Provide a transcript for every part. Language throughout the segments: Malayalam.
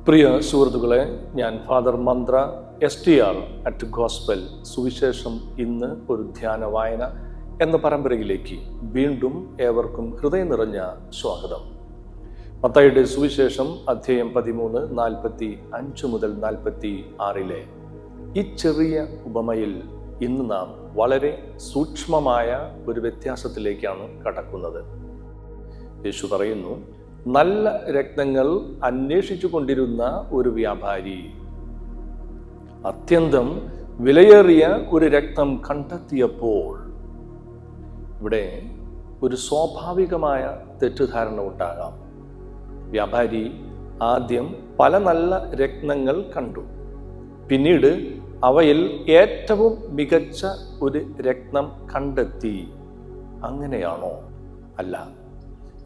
പ്രിയ സുഹൃത്തുക്കളെ, ഞാൻ father Mantra STR at gospel സുവിശേഷം ഇന്ന് ഒരു ധ്യാന വായന എന്ന പരമ്പരയിലേക്ക് വീണ്ടും ഏവർക്കും ഹൃദയം നിറഞ്ഞ സ്വാഗതം. മത്തായിയുടെ സുവിശേഷം അധ്യായം 13, 45 മുതൽ 46 ഈ ചെറിയ ഉപമയിൽ ഇന്ന് നാം വളരെ സൂക്ഷ്മമായ ഒരു വ്യത്യാസത്തിലേക്കാണ് കടക്കുന്നത്. യേശു പറയുന്നു, നല്ല രത്നങ്ങൾ അന്വേഷിച്ചു കൊണ്ടിരുന്ന ഒരു വ്യാപാരി അത്യന്തം വിലയേറിയ ഒരു രത്നം കണ്ടെത്തിയപ്പോൾ. ഇവിടെ ഒരു സ്വാഭാവികമായ തെറ്റിദ്ധാരണ ഉണ്ടാകാം. വ്യാപാരി ആദ്യം പല നല്ല രത്നങ്ങൾ കണ്ടു, പിന്നീട് അവയിൽ ഏറ്റവും മികച്ച ഒരു രത്നം കണ്ടെത്തി. അങ്ങനെയാണോ? അല്ല.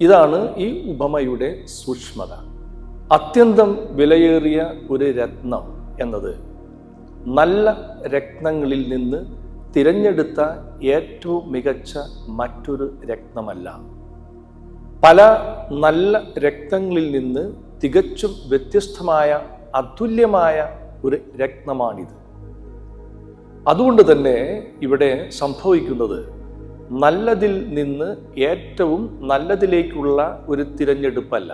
ഇതാണ് ഈ ഉപമയുടെ സൂക്ഷ്മത. അത്യന്തം വിലയേറിയ ഒരു രത്നം എന്നത് നല്ല രത്നങ്ങളിൽ നിന്ന് തിരഞ്ഞെടുത്ത ഏറ്റവും മികച്ച മറ്റൊരു രത്നമല്ല. പല നല്ല രത്നങ്ങളിൽ നിന്ന് തികച്ചും വ്യത്യസ്തമായ അതുല്യമായ ഒരു രത്നമാണിത്. അതുകൊണ്ട് തന്നെ ഇവിടെ സംഭവിക്കുന്നത് നല്ലതിൽ നിന്ന് ഏറ്റവും നല്ലതിലേക്കുള്ള ഒരു തിരഞ്ഞെടുപ്പല്ല.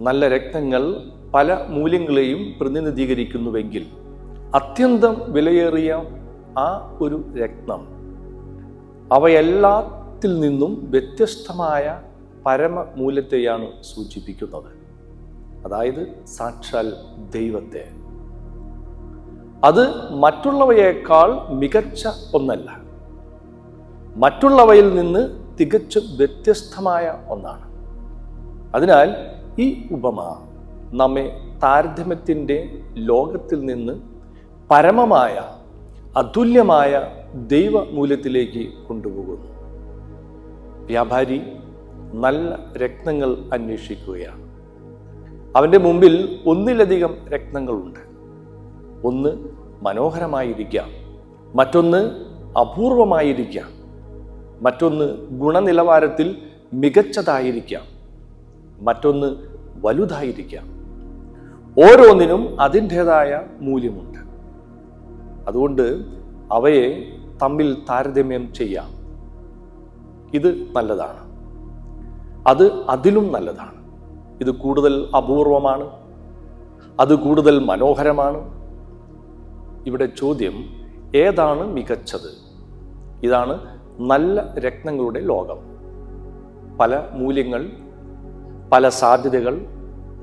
നല്ല രത്നങ്ങൾ പല മൂല്യങ്ങളെയും പ്രതിനിധീകരിക്കുന്നുവെങ്കിൽ അത്യന്തം വിലയേറിയ ആ ഒരു രത്നം അവയെല്ലാത്തിൽ നിന്നും വ്യത്യസ്തമായ പരമമൂല്യത്തെയാണ് സൂചിപ്പിക്കുന്നത്. അതായത് സാക്ഷാൽ ദൈവത്തെ. അത് മറ്റുള്ളവയേക്കാൾ മികച്ച ഒന്നല്ല, മറ്റുള്ളവയിൽ നിന്ന് തികച്ചും വ്യത്യസ്തമായ ഒന്നാണ്. അതിനാൽ ഈ ഉപമ നമ്മെ താരതമ്യത്തിൻ്റെ ലോകത്തിൽ നിന്ന് പരമമായ അതുല്യമായ ദൈവമൂല്യത്തിലേക്ക് കൊണ്ടുപോകുന്നു. വ്യാപാരി നല്ല രത്നങ്ങൾ അന്വേഷിക്കുകയാണ്. അവൻ്റെ മുമ്പിൽ ഒന്നിലധികം രത്നങ്ങളുണ്ട്. ഒന്ന് മനോഹരമായിരിക്കാം, മറ്റൊന്ന് അപൂർവമായിരിക്കാം, മറ്റൊന്ന് ഗുണനിലവാരത്തിൽ മികച്ചതായിരിക്കാം, മറ്റൊന്ന് വലുതായിരിക്കാം. ഓരോന്നിനും അതിൻ്റെതായ മൂല്യമുണ്ട്. അതുകൊണ്ട് അവയെ തമ്മിൽ താരതമ്യം ചെയ്യാം. ഇത് നല്ലതാണ്, അത് അതിലും നല്ലതാണ്. ഇത് കൂടുതൽ അപൂർവമാണ്, അത് കൂടുതൽ മനോഹരമാണ്. ഇവിടെ ചോദ്യം, ഏതാണ് മികച്ചത്? ഇതാണ് നല്ല രത്നങ്ങളുടെ ലോകം. പല മൂല്യങ്ങൾ, പല സാധ്യതകൾ,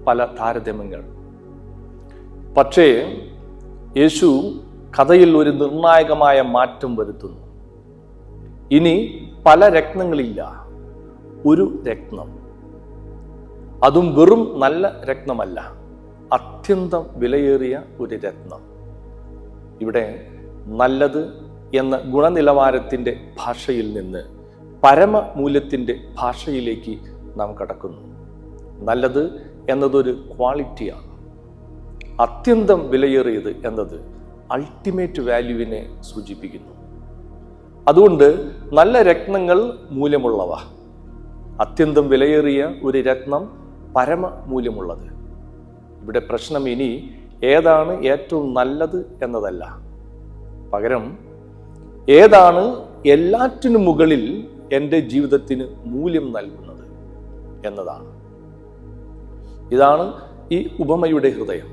പല താരതമ്യങ്ങൾ. പക്ഷേ യേശു കഥയിൽ ഒരു നിർണായകമായ മാറ്റം വരുത്തുന്നു. ഇനി പല രത്നങ്ങളില്ല, ഒരു രത്നം. അതും വെറും നല്ല രത്നമല്ല, അത്യന്തം വിലയേറിയ ഒരു രത്നം. ഇവിടെ നല്ലത് എന്ന ഗുണനിലവാരത്തിൻ്റെ ഭാഷയിൽ നിന്ന് പരമമൂല്യത്തിൻ്റെ ഭാഷയിലേക്ക് നാം കടക്കുന്നു. നല്ലത് എന്നതൊരു ക്വാളിറ്റിയാണ്. അത്യന്തം വിലയേറിയത് എന്നത് അൾട്ടിമേറ്റ് വാല്യൂവിനെ സൂചിപ്പിക്കുന്നു. അതുകൊണ്ട് നല്ല രത്നങ്ങൾ മൂല്യമുള്ളവ, അത്യന്തം വിലയേറിയ ഒരു രത്നം പരമമൂല്യമുള്ളത്. ഇവിടെ പ്രശ്നം ഇനി ഏതാണ് ഏറ്റവും നല്ലത് എന്നതല്ല, പകരം ഏതാണ് എല്ലാറ്റിനും മുകളിൽ എൻ്റെ ജീവിതത്തിന് മൂല്യം നൽകുന്നത് എന്നതാണ്. ഇതാണ് ഈ ഉപമയുടെ ഹൃദയം.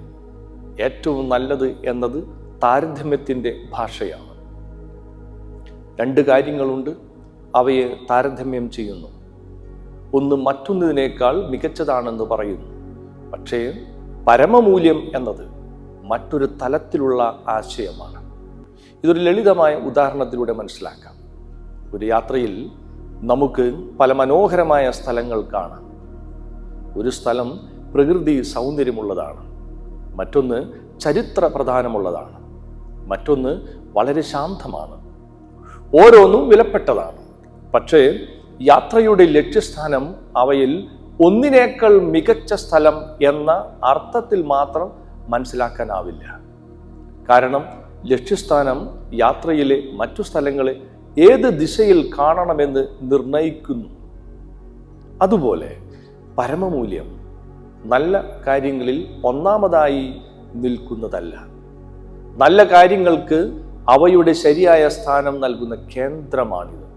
ഏറ്റവും നല്ലത് എന്നത് താരതമ്യത്തിൻ്റെ ഭാഷയാണ്. രണ്ട് കാര്യങ്ങളുണ്ട്, അവയെ താരതമ്യം ചെയ്യുന്നു. ഒന്ന് മറ്റൊന്നിനേക്കാൾ മികച്ചതാണെന്ന് പറയുന്നു. പക്ഷേ പരമമൂല്യം എന്നത് മറ്റൊരു തലത്തിലുള്ള ആശയമാണ്. ഇതൊരു ലളിതമായ ഉദാഹരണത്തിലൂടെ മനസ്സിലാക്കാം. ഒരു യാത്രയിൽ നമുക്ക് പല മനോഹരമായ സ്ഥലങ്ങൾ കാണാം. ഒരു സ്ഥലം പ്രകൃതി സൗന്ദര്യമുള്ളതാണ്, മറ്റൊന്ന് ചരിത്ര പ്രധാനമുള്ളതാണ്, മറ്റൊന്ന് വളരെ ശാന്തമാണ്. ഓരോന്നും വിലപ്പെട്ടതാണ്. പക്ഷേ യാത്രയുടെ ലക്ഷ്യസ്ഥാനം അവയിൽ ഒന്നിനേക്കാൾ മികച്ച സ്ഥലം എന്ന അർത്ഥത്തിൽ മാത്രം മനസ്സിലാക്കാനാവില്ല. കാരണം ലക്ഷ്യസ്ഥാനം യാത്രയിലെ മറ്റു സ്ഥലങ്ങളെ ഏത് ദിശയിൽ കാണണമെന്ന് നിർണയിക്കുന്നു. അതുപോലെ പരമമൂല്യം നല്ല കാര്യങ്ങളിൽ ഒന്നാമതായി നിൽക്കുന്നതല്ല. നല്ല കാര്യങ്ങൾക്ക് അവയുടെ ശരിയായ സ്ഥാനം നൽകുന്ന കേന്ദ്രമാണിത്.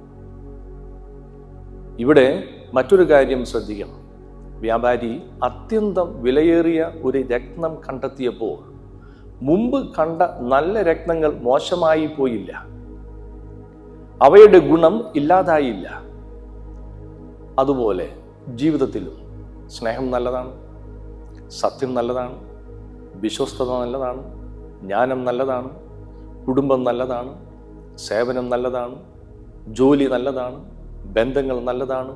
ഇവിടെ മറ്റൊരു കാര്യം ശ്രദ്ധിക്കണം. വ്യാപാരി അത്യന്തം വിലയേറിയ ഒരു രത്നം കണ്ടെത്തിയപ്പോൾ മുമ്പ് കണ്ട നല്ല രത്നങ്ങൾ മോശമായി പോയില്ല, അവയുടെ ഗുണം ഇല്ലാതായില്ല. അതുപോലെ ജീവിതത്തിലും സ്നേഹം നല്ലതാണ്, സത്യം നല്ലതാണ്, വിശ്വസ്തത നല്ലതാണ്, ജ്ഞാനം നല്ലതാണ്, കുടുംബം നല്ലതാണ്, സേവനം നല്ലതാണ്, ജോലി നല്ലതാണ്, ബന്ധങ്ങൾ നല്ലതാണ്.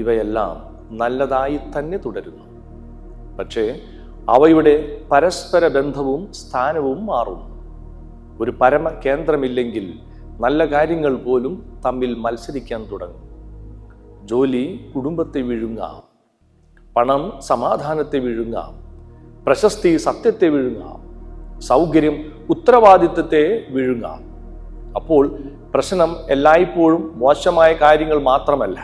ഇവയെല്ലാം നല്ലതായി തന്നെ തുടരുന്നു. പക്ഷേ അവയുടെ പരസ്പര ബന്ധവും സ്ഥാനവും മാറുന്നു. ഒരു പരമ കേന്ദ്രമില്ലെങ്കിൽ നല്ല കാര്യങ്ങൾ പോലും തമ്മിൽ മത്സരിക്കാൻ തുടങ്ങും. ജോലി കുടുംബത്തെ വിഴുങ്ങാം, പണം സമാധാനത്തെ വിഴുങ്ങാം, പ്രശസ്തി സത്യത്തെ വിഴുങ്ങാം, സൗകര്യം ഉത്തരവാദിത്വത്തെ വിഴുങ്ങാം. അപ്പോൾ പ്രശ്നം എല്ലായ്പ്പോഴും മോശമായ കാര്യങ്ങൾ മാത്രമല്ല,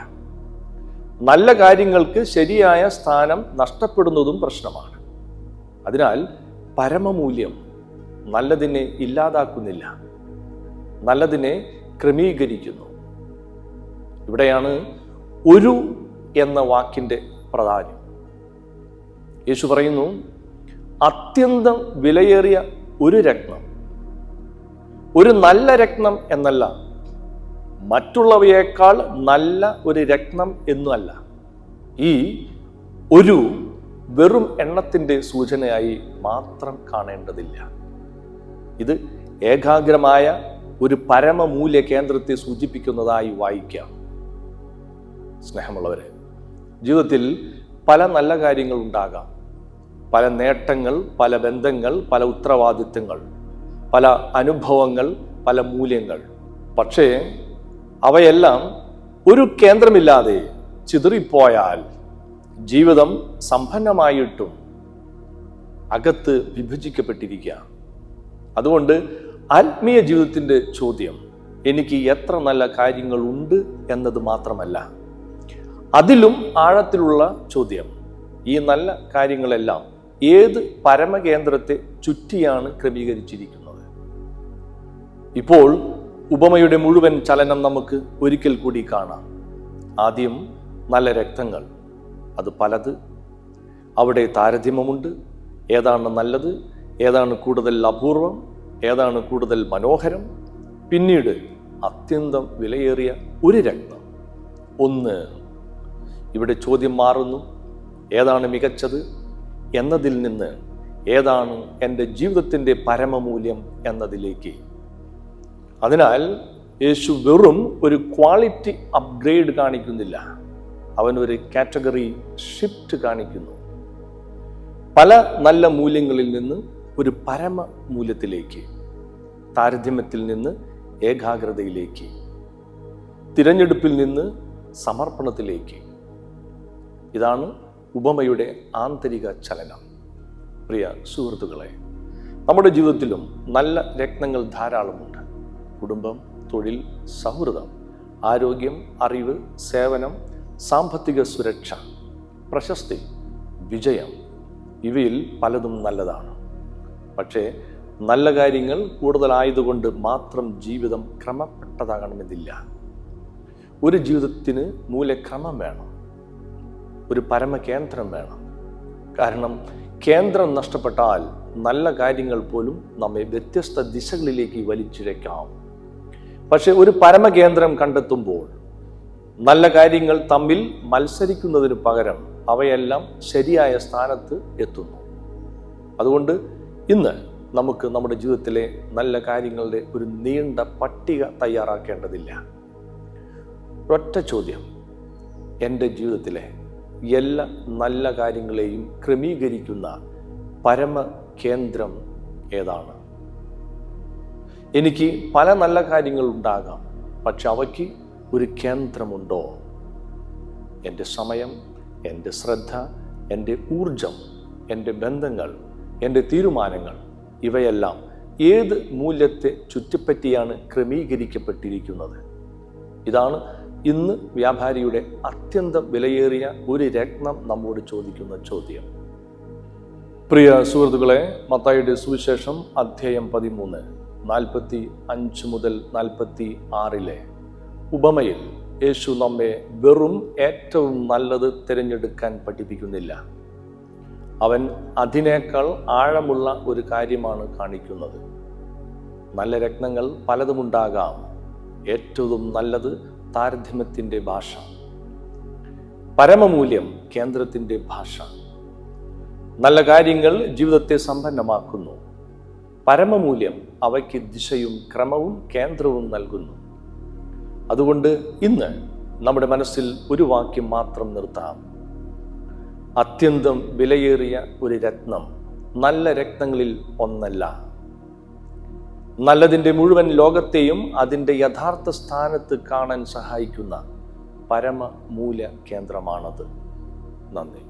നല്ല കാര്യങ്ങൾക്ക് ശരിയായ സ്ഥാനം നഷ്ടപ്പെടുന്നതും പ്രശ്നമാണ്. അതിനാൽ പരമമൂല്യം നല്ലതിനെ ഇല്ലാതാക്കുന്നില്ല, നല്ലതിനെ ക്രമീകരിക്കുന്നു. ഇവിടെയാണ് ഒരു എന്ന വാക്കിൻ്റെ പ്രാധാന്യം. യേശു പറയുന്നു, അത്യന്തം വിലയേറിയ ഒരു രത്നം, ഒരു നല്ല രത്നം എന്നല്ല, മറ്റുള്ളവയേക്കാൾ നല്ല ഒരു രത്നം എന്നുമല്ല. ഈ ഒരു വെറും എണ്ണത്തിൻ്റെ സൂചനയായി മാത്രം കാണേണ്ടതില്ല. ഇത് ഏകാഗ്രമായ ഒരു പരമമൂല്യ കേന്ദ്രത്തെ സൂചിപ്പിക്കുന്നതായി വായിക്കാം. സ്നേഹമുള്ളവരെ, ജീവിതത്തിൽ പല നല്ല കാര്യങ്ങൾ ഉണ്ടാകാം, പല നേട്ടങ്ങൾ, പല ബന്ധങ്ങൾ, പല ഉത്തരവാദിത്തങ്ങൾ, പല അനുഭവങ്ങൾ, പല മൂല്യങ്ങൾ. പക്ഷേ അവയെല്ലാം ഒരു കേന്ദ്രമില്ലാതെ ചിതറിപ്പോയാൽ ജീവിതം സമ്പന്നമായിട്ടും അകത്ത് വിഭജിക്കപ്പെട്ടിരിക്കുക. അതുകൊണ്ട് ആത്മീയ ജീവിതത്തിൻ്റെ ചോദ്യം എനിക്ക് എത്ര നല്ല കാര്യങ്ങളുണ്ട് എന്നത് മാത്രമല്ല, അതിലും ആഴത്തിലുള്ള ചോദ്യം ഈ നല്ല കാര്യങ്ങളെല്ലാം ഏത് പരമകേന്ദ്രത്തെ ചുറ്റിയാണ് ക്രമീകരിച്ചിരിക്കുന്നത്. ഇപ്പോൾ ഉപമയുടെ മുഴുവൻ ചലനം നമുക്ക് ഒരിക്കൽ കൂടി കാണാം. ആദ്യം നല്ല രക്തങ്ങൾ, അത് പലത്, അവിടെ താരതമ്യമുണ്ട്. ഏതാണ് നല്ലത്, ഏതാണ് കൂടുതൽ അപൂർവം, ഏതാണ് കൂടുതൽ മനോഹരം. പിന്നീട് അത്യന്തം വിലയേറിയ ഒരു രക്തം, ഒന്ന്. ഇവിടെ ചോദ്യം മാറുന്നു, ഏതാണ് മികച്ചത് എന്നതിൽ നിന്ന് ഏതാണ് എൻ്റെ ജീവിതത്തിൻ്റെ പരമമൂല്യം എന്നതിലേക്ക്. അതിനാൽ യേശു വെറും ഒരു ക്വാളിറ്റി അപ്ഗ്രേഡ് കാണിക്കുന്നില്ല, അവനൊരു കാറ്റഗറി ഷിഫ്റ്റ് കാണിക്കുന്നു. പല നല്ല മൂല്യങ്ങളിൽ നിന്ന് ഒരു പരമ മൂല്യത്തിലേക്ക്, താരതമ്യത്തിൽ നിന്ന് ഏകാഗ്രതയിലേക്ക്, തിരഞ്ഞെടുപ്പിൽ നിന്ന് സമർപ്പണത്തിലേക്ക്. ഇതാണ് ഉപമയുടെ ആന്തരിക ചലനം. പ്രിയ സുഹൃത്തുക്കളെ, നമ്മുടെ ജീവിതത്തിലും നല്ല രത്നങ്ങൾ ധാരാളമുണ്ട്. കുടുംബം, തൊഴിൽ, സൗഹൃദം, ആരോഗ്യം, അറിവ്, സേവനം, സാമ്പത്തിക സുരക്ഷ, പ്രശസ്തി, വിജയം. ഇവയിൽ പലതും നല്ലതാണ്. പക്ഷേ നല്ല കാര്യങ്ങൾ കൂടുതലായതുകൊണ്ട് മാത്രം ജീവിതം ക്രമപ്പെട്ടതാകണമെന്നില്ല. ഒരു ജീവിതത്തിന് മൂല്യക്രമം വേണം, ഒരു പരമകേന്ദ്രം വേണം. കാരണം കേന്ദ്രം നഷ്ടപ്പെട്ടാൽ നല്ല കാര്യങ്ങൾ പോലും നമ്മെ വ്യത്യസ്ത ദിശകളിലേക്ക് വലിച്ചിഴക്കാം. പക്ഷെ ഒരു പരമകേന്ദ്രം കണ്ടെത്തുമ്പോൾ നല്ല കാര്യങ്ങൾ തമ്മിൽ മത്സരിക്കുന്നതിന് പകരം അവയെല്ലാം ശരിയായ സ്ഥാനത്ത് എത്തുന്നു. അതുകൊണ്ട് ഇന്ന് നമുക്ക് നമ്മുടെ ജീവിതത്തിലെ നല്ല കാര്യങ്ങളുടെ ഒരു നീണ്ട പട്ടിക തയ്യാറാക്കേണ്ടതില്ല. ഒറ്റ ചോദ്യം, എൻ്റെ ജീവിതത്തിലെ എല്ലാ നല്ല കാര്യങ്ങളെയും ക്രമീകരിക്കുന്ന പരമകേന്ദ്രം ഏതാണ്? എനിക്ക് പല നല്ല കാര്യങ്ങൾ ഉണ്ടാകാം, പക്ഷെ അവയ്ക്ക് ഒരു കേന്ദ്രമുണ്ടോ? എൻ്റെ സമയം, എൻ്റെ ശ്രദ്ധ, എൻ്റെ ഊർജം, എൻ്റെ ബന്ധങ്ങൾ, എൻ്റെ തീരുമാനങ്ങൾ, ഇവയെല്ലാം ഏത് മൂല്യത്തെ ചുറ്റിപ്പറ്റിയാണ് ക്രമീകരിക്കപ്പെട്ടിരിക്കുന്നത്? ഇതാണ് ഇന്ന് വ്യാപാരിയുടെ അത്യന്തം വിലയേറിയ ഒരു രത്നം നമ്മോട് ചോദിക്കുന്ന ചോദ്യം. പ്രിയ സുഹൃത്തുക്കളെ, മത്തായിയുടെ സുവിശേഷം അധ്യായം 13 45 മുതൽ 46 ഉപമയിൽ യേശു നമ്മെ വെറും ഏറ്റവും നല്ലത് തിരഞ്ഞെടുക്കാൻ പഠിപ്പിക്കുന്നില്ല. അവൻ അതിനേക്കാൾ ആഴമുള്ള ഒരു കാര്യമാണ് കാണിക്കുന്നത്. നല്ല രത്നങ്ങൾ പലതുമുണ്ടാകാം. ഏറ്റവും നല്ലത് താരതമ്യത്തിൻ്റെ ഭാഷ, പരമമൂല്യം കേന്ദ്രത്തിൻ്റെ ഭാഷ. നല്ല കാര്യങ്ങൾ ജീവിതത്തെ സമ്പന്നമാക്കുന്നു. പരമമൂല്യം അവയ്ക്ക് ദിശയും ക്രമവും കേന്ദ്രവും നൽകുന്നു. അതുകൊണ്ട് ഇന്ന് നമ്മുടെ മനസ്സിൽ ഒരു വാക്യം മാത്രം നിർത്താം. അത്യന്തം വിലയേറിയ ഒരു രത്നം നല്ല രത്നങ്ങളിൽ ഒന്നല്ല. നല്ലതിൻ്റെ മുഴുവൻ ലോകത്തെയും അതിൻ്റെ യഥാർത്ഥ സ്ഥാനത്ത് കാണാൻ സഹായിക്കുന്ന പരമമൂല്യ കേന്ദ്രമാണത്. നന്ദി.